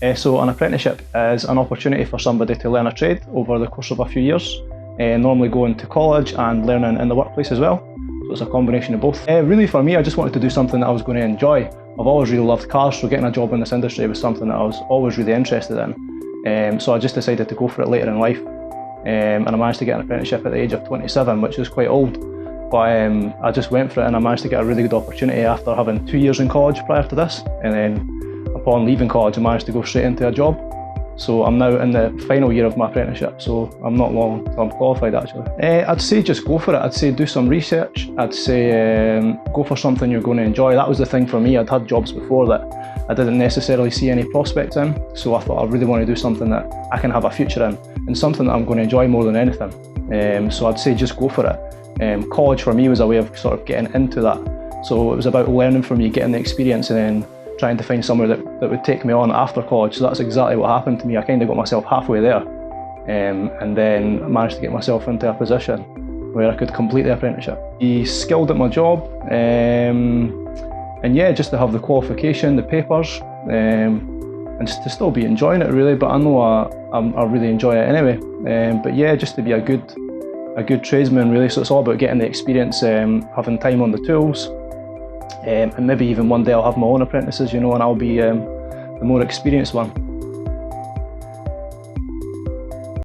So an apprenticeship is an opportunity for somebody to learn a trade over the course of a few years, normally going to college and learning in the workplace as well. So it's a combination of both. Really for me, I just wanted to do something that I was going to enjoy. I've always really loved cars, so getting a job in this industry was something that I was always really interested in. So I just decided to go for it later in life. And I managed to get an apprenticeship at the age of 27, which is quite old. But I just went for it and I managed to get a really good opportunity after having 2 years in college prior to this. And then upon leaving college, I managed to go straight into a job. So I'm now in the final year of my apprenticeship, so I'm not long till I'm qualified actually. I'd say just go for it. I'd say do some research. I'd say go for something you're going to enjoy. That was the thing for me. I'd had jobs before that I didn't necessarily see any prospects in, so I thought I really want to do something that I can have a future in and something that I'm going to enjoy more than anything. So I'd say just go for it. College for me was a way of sort of getting into that. So it was about learning for me, getting the experience, and then trying to find somewhere that would take me on after college. So that's exactly what happened to me. I kind of got myself halfway there, and then managed to get myself into a position where I could complete the apprenticeship. Be skilled at my job, and yeah, just to have the qualification, the papers, and just to still be enjoying it really. But I know I really enjoy it anyway. But yeah, just to be a good tradesman really. So it's all about getting the experience, having time on the tools. And maybe even one day I'll have my own apprentices, you know, and I'll be the more experienced one.